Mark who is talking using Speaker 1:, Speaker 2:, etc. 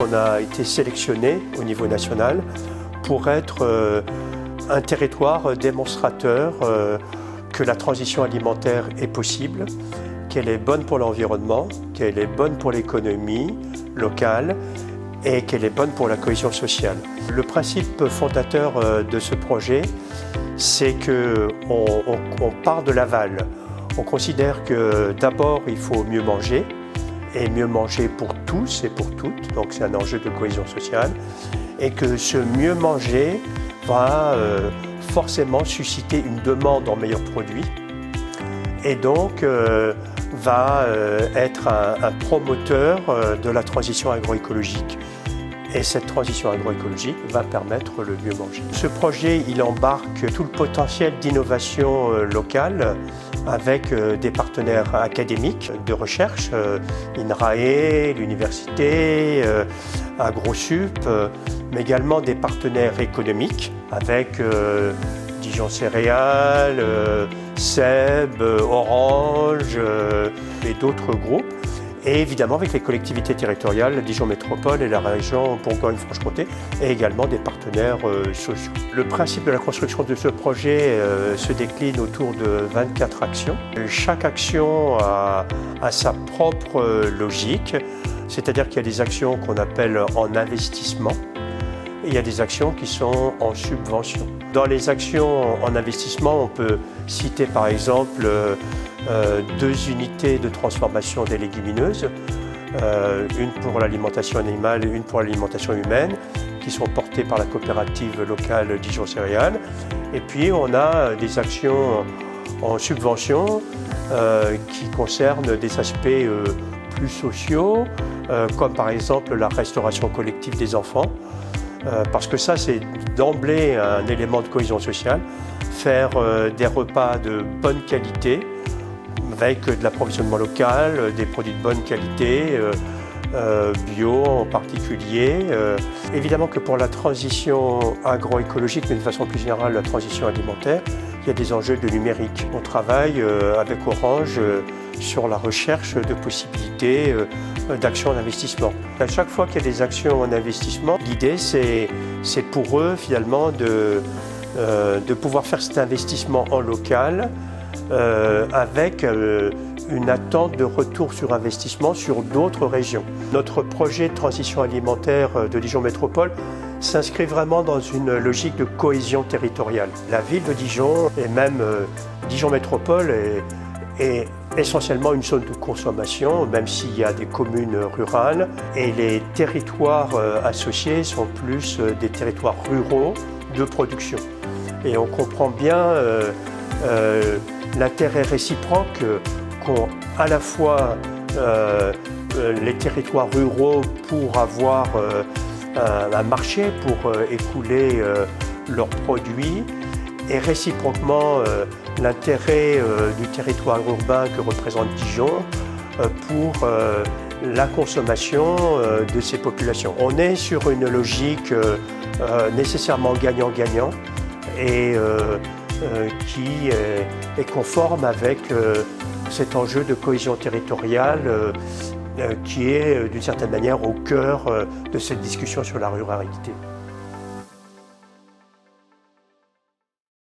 Speaker 1: On a été sélectionné au niveau national pour être un territoire démonstrateur que la transition alimentaire est possible, qu'elle est bonne pour l'environnement, qu'elle est bonne pour l'économie locale et qu'elle est bonne pour la cohésion sociale. Le principe fondateur de ce projet, c'est qu'on part de l'aval. On considère que d'abord il faut mieux manger, et mieux manger pour tous et pour toutes, donc c'est un enjeu de cohésion sociale, et que ce mieux manger va forcément susciter une demande en meilleurs produits, et donc va être un promoteur de la transition agroécologique. Et cette transition agroécologique va permettre le mieux manger. Ce projet, il embarque tout le potentiel d'innovation locale avec des partenaires académiques de recherche, INRAE, l'université, AgroSup, mais également des partenaires économiques avec Dijon Céréales, SEB, Orange et d'autres groupes. Et évidemment avec les collectivités territoriales, Dijon Métropole et la région Bourgogne-Franche-Comté, et également des partenaires sociaux. Le principe de la construction de ce projet se décline autour de 24 actions. Chaque action a sa propre logique, c'est-à-dire qu'il y a des actions qu'on appelle en investissement, et il y a des actions qui sont en subvention. Dans les actions en investissement, on peut citer par exemple 2 unités de transformation des légumineuses, une pour l'alimentation animale et une pour l'alimentation humaine, qui sont portées par la coopérative locale Dijon Céréales. Et puis on a des actions en subvention qui concernent des aspects plus sociaux, comme par exemple la restauration collective des enfants, parce que ça c'est d'emblée un élément de cohésion sociale, faire des repas de bonne qualité, avec de l'approvisionnement local, des produits de bonne qualité, bio en particulier. Évidemment que pour la transition agroécologique, mais de façon plus générale la transition alimentaire, il y a des enjeux de numérique. On travaille avec Orange sur la recherche de possibilités d'actions en investissement. À chaque fois qu'il y a des actions en investissement, l'idée c'est pour eux finalement de pouvoir faire cet investissement en local, avec une attente de retour sur investissement sur d'autres régions. Notre projet de transition alimentaire de Dijon Métropole s'inscrit vraiment dans une logique de cohésion territoriale. La ville de Dijon et même Dijon Métropole est essentiellement une zone de consommation, même s'il y a des communes rurales, et les territoires associés sont plus des territoires ruraux de production. Et on comprend bien l'intérêt réciproque qu'ont à la fois les territoires ruraux pour avoir un marché pour écouler leurs produits, et réciproquement l'intérêt du territoire urbain que représente Dijon pour la consommation de ces populations. On est sur une logique nécessairement gagnant-gagnant et qui est conforme avec cet enjeu de cohésion territoriale qui est d'une certaine manière au cœur de cette discussion sur la ruralité.